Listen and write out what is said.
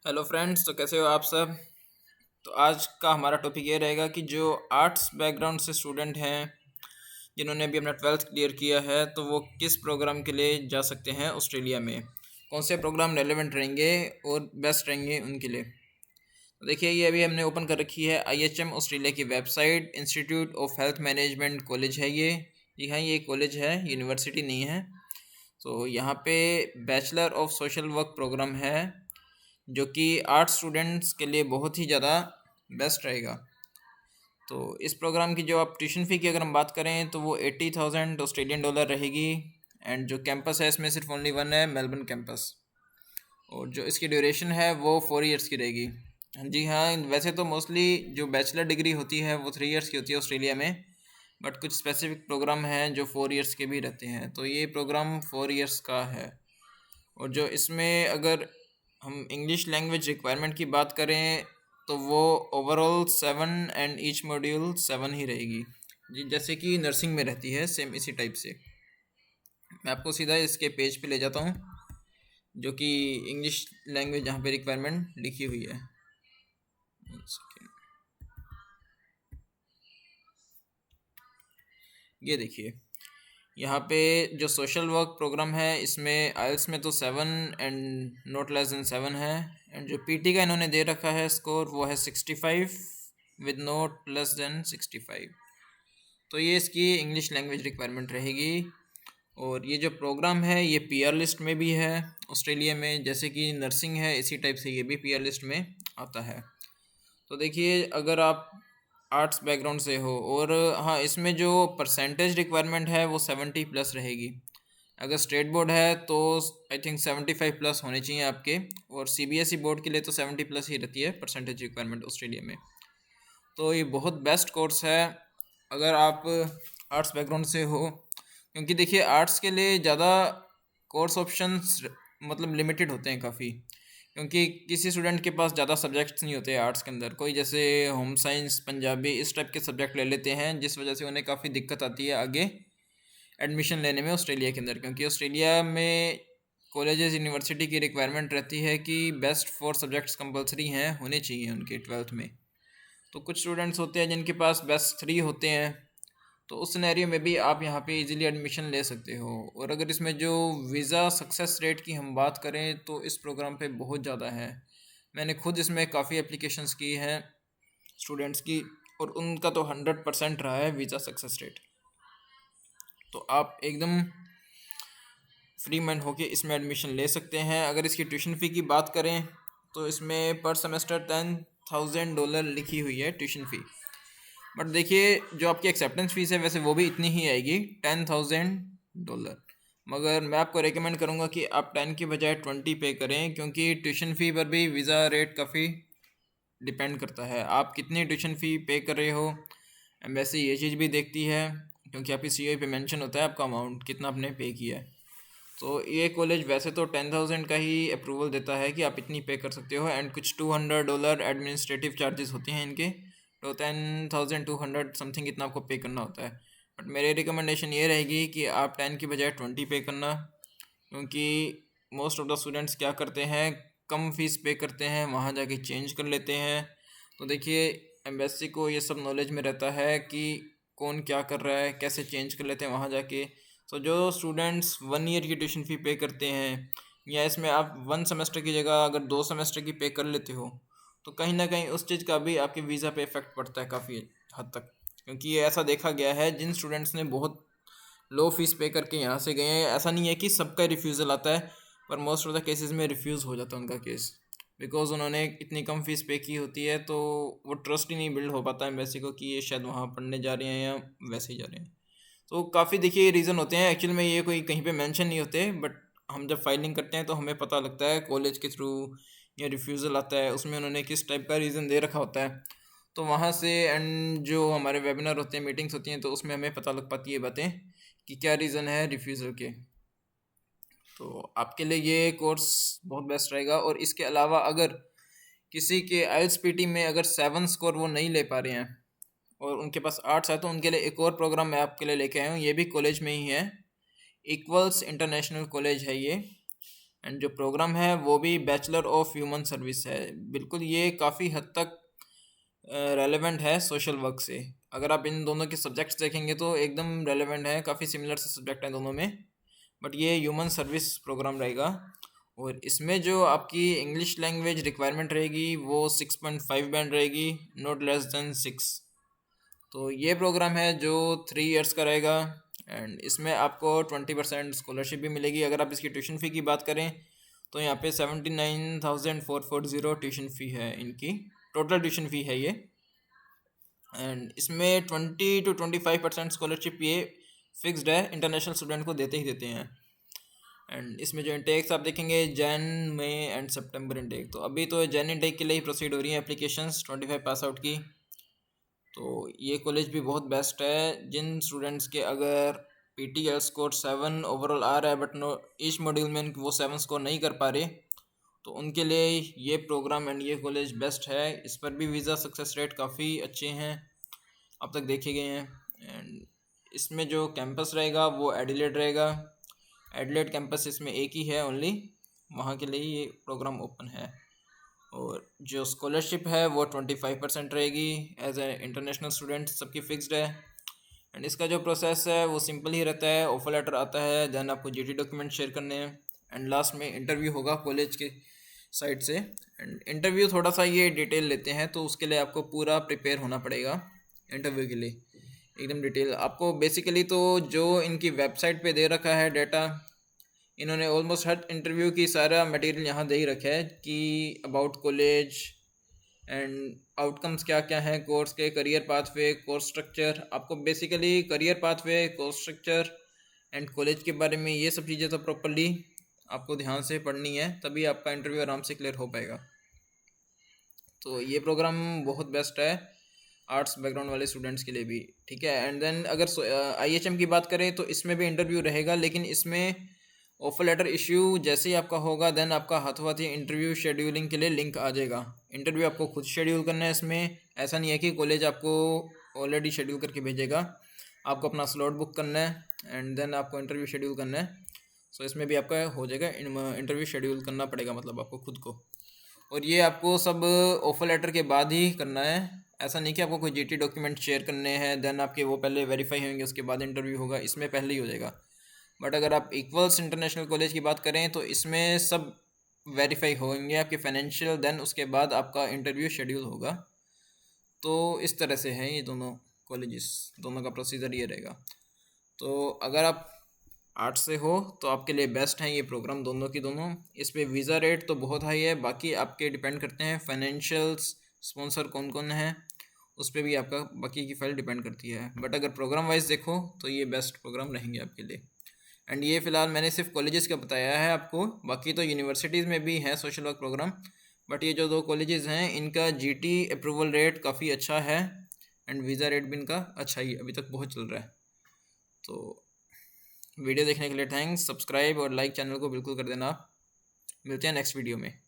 Hello friends, तो कैसे हो आप सब। तो आज का हमारा टॉपिक ये रहेगा कि जो आर्ट्स बैकग्राउंड से स्टूडेंट हैं जिन्होंने अभी अपना ट्वेल्थ क्लियर किया है तो वो किस प्रोग्राम के लिए जा सकते हैं ऑस्ट्रेलिया में, कौन से प्रोग्राम रेलेवेंट रहेंगे और बेस्ट रहेंगे उनके लिए। तो देखिए, ये अभी हमने ओपन कर रखी है IHM ऑस्ट्रेलिया की website. Institute of health management college है ये। जी हाँ, ये कॉलेज है, यूनिवर्सिटी नहीं है। तो यहाँ पे bachelor of social work programme है जो कि आर्ट स्टूडेंट्स के लिए बहुत ही ज़्यादा बेस्ट रहेगा। तो इस प्रोग्राम की जो आप ट्यूशन फ़ी की अगर हम बात करें तो वो 80,000 ऑस्ट्रेलियन डॉलर रहेगी। एंड जो कैंपस है इसमें सिर्फ ओनली वन है, मेलबर्न कैंपस। और जो इसकी ड्यूरेशन है वो 4 इयर्स की रहेगी। जी हाँ, वैसे तो मोस्टली जो बैचलर डिग्री होती है वो 3 इयर्स की होती है ऑस्ट्रेलिया में, बट कुछ स्पेसिफिक प्रोग्राम हैं जो 4 इयर्स के भी रहते हैं। तो ये प्रोग्राम 4 इयर्स का है। और जो इसमें अगर हम इंग्लिश लैंग्वेज रिक्वायरमेंट की बात करें तो वो ओवरऑल 7 एंड ईच मॉड्यूल 7 ही रहेगी जी, जैसे कि नर्सिंग में रहती है, सेम इसी टाइप से। मैं आपको सीधा इसके पेज पे ले जाता हूँ जो कि इंग्लिश लैंग्वेज जहाँ पे रिक्वायरमेंट लिखी हुई है। एक सेकेंड, ये देखिए, यहाँ पे जो सोशल वर्क प्रोग्राम है इसमें आइल्स में तो 7 एंड नॉट लेस देन 7 है। एंड जो पीटी का इन्होंने दे रखा है स्कोर वो है 65 विद नॉट लेस देन 65। तो ये इसकी इंग्लिश लैंग्वेज रिक्वायरमेंट रहेगी। और ये जो प्रोग्राम है ये पीआर लिस्ट में भी है ऑस्ट्रेलिया में, जैसे कि नर्सिंग है इसी टाइप से ये भी पीआर लिस्ट में आता है। तो देखिए, अगर आप आर्ट्स बैकग्राउंड से हो और हाँ, इसमें जो परसेंटेज रिक्वायरमेंट है वो 70+ रहेगी। अगर स्टेट बोर्ड है तो आई थिंक 75+ होने चाहिए आपके, और सीबीएसई बोर्ड के लिए तो 70+ ही रहती है परसेंटेज रिक्वायरमेंट ऑस्ट्रेलिया में। तो ये बहुत बेस्ट कोर्स है अगर आप आर्ट्स बैकग्राउंड से हो, क्योंकि देखिए आर्ट्स के लिए ज़्यादा कोर्स ऑप्शंस मतलब लिमिटेड होते हैं काफ़ी, क्योंकि किसी स्टूडेंट के पास ज़्यादा सब्जेक्ट्स नहीं होते आर्ट्स के अंदर। कोई जैसे होम साइंस, पंजाबी, इस टाइप के सब्जेक्ट ले लेते हैं, जिस वजह से उन्हें काफ़ी दिक्कत आती है आगे एडमिशन लेने में ऑस्ट्रेलिया के अंदर, क्योंकि ऑस्ट्रेलिया में कॉलेजेस यूनिवर्सिटी की रिक्वायरमेंट रहती है कि बेस्ट 4 सब्जेक्ट्स कंपलसरी हैं, होने चाहिए उनके ट्वेल्थ में। तो कुछ स्टूडेंट्स होते हैं जिनके पास बेस्ट 3 होते हैं, तो उस सिनेरियो में भी आप यहाँ पे इजीली एडमिशन ले सकते हो। और अगर इसमें जो वीज़ा सक्सेस रेट की हम बात करें तो इस प्रोग्राम पे बहुत ज़्यादा है। मैंने खुद इसमें काफ़ी एप्लीकेशंस की हैं स्टूडेंट्स की, और उनका तो 100% रहा है वीज़ा सक्सेस रेट। तो आप एकदम फ्री माइंड होके इसमें एडमिशन ले सकते हैं। अगर इसकी ट्यूशन फ़ी की बात करें तो इसमें पर सेमेस्टर $10,000 लिखी हुई है ट्यूशन फ़ी। बट देखिए, जो आपकी एक्सेप्टेंस फ़ीस है वैसे वो भी इतनी ही आएगी, $10,000। मगर मैं आपको रेकमेंड करूँगा कि आप 10 की बजाय 20 पे करें, क्योंकि ट्यूशन फ़ी पर भी वीज़ा रेट काफ़ी डिपेंड करता है। आप कितनी ट्यूशन फ़ी पे कर रहे हो, एम्बेसी ये चीज़ भी देखती है, क्योंकि आपकी सीओ पे मेंशन होता है आपका अमाउंट कितना आपने पे किया है। तो ये कॉलेज वैसे तो 10,000 का ही अप्रूवल देता है कि आप इतनी पे कर सकते हो, एंड कुछ $200 एडमिनिस्ट्रेटिव चार्जेस होते हैं इनके। तो 10,200 समथिंग इतना आपको पे करना होता है। बट मेरी रिकमेंडेशन ये रहेगी कि आप 10 की बजाय 20 पे करना, क्योंकि मोस्ट ऑफ द स्टूडेंट्स क्या करते हैं, कम फीस पे करते हैं, वहाँ जाके चेंज कर लेते हैं। तो देखिए, एम्बेसी को ये सब नॉलेज में रहता है कि कौन क्या कर रहा है, कैसे चेंज कर लेते हैं वहाँ जाके। तो जो स्टूडेंट्स 1 ईयर की ट्यूशन फ़ी पे करते हैं, या इसमें आप 1 सेमेस्टर की जगह अगर 2 सेमेस्टर की पे कर लेते हो, तो कहीं ना कहीं उस चीज़ का भी आपके वीज़ा पे इफ़ेक्ट पड़ता है काफ़ी हद तक। क्योंकि ये ऐसा देखा गया है, जिन स्टूडेंट्स ने बहुत लो फीस पे करके यहाँ से गए हैं, ऐसा नहीं है कि सबका रिफ्यूज़ल आता है, पर मोस्ट ऑफ द केसेस में रिफ्यूज़ हो जाता है उनका केस, बिकॉज उन्होंने इतनी कम फीस पे की होती है। तो वो ट्रस्ट ही नहीं बिल्ड हो पाता एम्बेसी को कि ये शायद वहाँ पढ़ने जा रहे हैं या वैसे ही जा रहे हैं। तो काफ़ी देखिए रीज़न होते हैं, एक्चुअल में ये कोई कहीं पे मेंशन नहीं होते, बट हम जब फाइलिंग करते हैं तो हमें पता लगता है कॉलेज के थ्रू, या रिफ्यूज़ल आता है उसमें उन्होंने किस टाइप का रीज़न दे रखा होता है। तो वहाँ से, एंड जो हमारे वेबिनार होते हैं, मीटिंग्स होती हैं, तो उसमें हमें पता लग पाती है बातें कि क्या रीज़न है रिफ्यूज़ल के। तो आपके लिए ये कोर्स बहुत बेस्ट रहेगा। और इसके अलावा अगर किसी के आइल्स पीटी में अगर 7 स्कोर वो नहीं ले पा रहे हैं और उनके पास आर्ट्स है, तो उनके लिए एक और प्रोग्राम मैं आपके लिए लेके आया हूँ। ये भी कॉलेज में ही है, इक्वल्स इंटरनेशनल कॉलेज है ये। एंड जो प्रोग्राम है वो भी बैचलर ऑफ ह्यूमन सर्विस है। बिल्कुल ये काफ़ी हद तक रेलेवेंट है सोशल वर्क से। अगर आप इन दोनों के सब्जेक्ट्स देखेंगे तो एकदम रेलेवेंट है, काफ़ी सिमिलर से सब्जेक्ट हैं दोनों में, बट ये ह्यूमन सर्विस प्रोग्राम रहेगा। और इसमें जो आपकी इंग्लिश लैंग्वेज रिक्वायरमेंट रहेगी वो 6.5 बैंड रहेगी, नॉट लेस देन 6। तो ये प्रोग्राम है जो 3 इयर्स का रहेगा एंड इसमें आपको 20% स्कॉलरशिप भी मिलेगी। अगर आप इसकी ट्यूशन फ़ी की बात करें तो यहाँ पे 79,440 ट्यूशन फ़ी है इनकी, टोटल ट्यूशन फ़ी है ये। एंड इसमें 20 to 25% स्कॉलरशिप ये फिक्स्ड है, इंटरनेशनल स्टूडेंट को देते ही देते हैं। एंड इसमें जो इंटेक्स आप देखेंगे जैन मई एंड सितंबर इंटेक, तो अभी तो जैन इंटेक के लिए ही प्रोसीड हो रही हैं एप्लीकेशंस 25 पास आउट की। तो ये कॉलेज भी बहुत बेस्ट है जिन स्टूडेंट्स के अगर PTL स्कोर 7 ओवरऑल आ रहा है बट नो ईच मॉड्यूल में वो 7 स्कोर नहीं कर पा रहे, तो उनके लिए ये प्रोग्राम एंड ये कॉलेज बेस्ट है। इस पर भी वीज़ा सक्सेस रेट काफ़ी अच्छे हैं, अब तक देखे गए हैं। एंड इसमें जो कैंपस रहेगा वो एडिलेड रहेगा, एडिलेड कैंपस इसमें एक ही है ओनली, वहाँ के लिए ये प्रोग्राम ओपन है। और जो स्कॉलरशिप है वो 25% रहेगी एज ए इंटरनेशनल स्टूडेंट, सबकी फिक्स्ड है। एंड इसका जो प्रोसेस है वो सिंपल ही रहता है, ऑफर लेटर आता है, देन आपको GT डॉक्यूमेंट शेयर करने हैं एंड लास्ट में इंटरव्यू होगा कॉलेज के साइड से। एंड इंटरव्यू थोड़ा सा ये डिटेल लेते हैं तो उसके लिए आपको पूरा प्रिपेयर होना पड़ेगा इंटरव्यू के लिए, एकदम डिटेल। आपको बेसिकली तो जो इनकी वेबसाइट पे दे रखा है डाटा, इन्होंने ऑलमोस्ट हर इंटरव्यू की सारा मटेरियल यहाँ दे ही रखा है कि अबाउट कॉलेज एंड आउटकम्स क्या क्या हैं कोर्स के, करियर पाथवे, कोर्स स्ट्रक्चर। आपको basically career pathway, course structure and college के बारे में ये सब चीज़ें तो प्रॉपरली आपको ध्यान से पढ़नी है, तभी आपका इंटरव्यू आराम से क्लियर हो पाएगा। तो ये प्रोग्राम बहुत बेस्ट है आर्ट्स बैकग्राउंड वाले स्टूडेंट्स के लिए भी, ठीक है। एंड देन अगर IHM की बात करें तो इसमें भी इंटरव्यू रहेगा, लेकिन इसमें ऑफर लेटर इश्यू जैसे ही आपका होगा देन आपका हाथों हाथ ही इंटरव्यू शेड्यूलिंग के लिए लिंक आ जाएगा। इंटरव्यू आपको खुद शेड्यूल करना है इसमें, ऐसा नहीं है कि कॉलेज आपको ऑलरेडी शेड्यूल करके भेजेगा, आपको अपना स्लॉट बुक करना है एंड देन आपको इंटरव्यू शेड्यूल करना है। सो इसमें भी आपका हो जाएगा, इंटरव्यू शेड्यूल करना पड़ेगा मतलब आपको खुद को। और ये आपको सब ऑफर लेटर के बाद ही करना है, ऐसा नहीं कि आपको कोई GT डॉक्यूमेंट शेयर करने हैं देन आपके वो पहले वेरीफाई होंगे उसके बाद इंटरव्यू होगा, इसमें पहले ही हो जाएगा। बट अगर आप इक्वल्स इंटरनेशनल कॉलेज की बात करें तो इसमें सब वेरीफाई होंगे आपके फाइनेंशियल, देन उसके बाद आपका इंटरव्यू शेड्यूल होगा। तो इस तरह से हैं ये दोनों कॉलेजेस, दोनों का प्रोसीजर ये रहेगा। तो अगर आप आर्ट्स से हो तो आपके लिए बेस्ट हैं ये प्रोग्राम दोनों की दोनों। इस पर वीज़ा रेट तो बहुत हाई है, बाकी आपके डिपेंड करते हैं फाइनेंशियल्स, स्पॉन्सर कौन कौन है उस पर भी आपका बाकी की फाइल डिपेंड करती है। बट अगर प्रोग्राम वाइज देखो तो ये बेस्ट प्रोग्राम रहेंगे आपके लिए। एंड ये फ़िलहाल मैंने सिर्फ कॉलेजेस का बताया है आपको, बाकी तो यूनिवर्सिटीज़ में भी है सोशल वर्क प्रोग्राम, बट ये जो 2 कॉलेजेस हैं इनका GT अप्रूवल रेट काफ़ी अच्छा है एंड वीज़ा रेट भी इनका अच्छा ही अभी तक बहुत चल रहा है। तो वीडियो देखने के लिए थैंक्स, सब्सक्राइब और लाइक चैनल को बिल्कुल कर देना आप। मिलते हैं नेक्स्ट वीडियो में।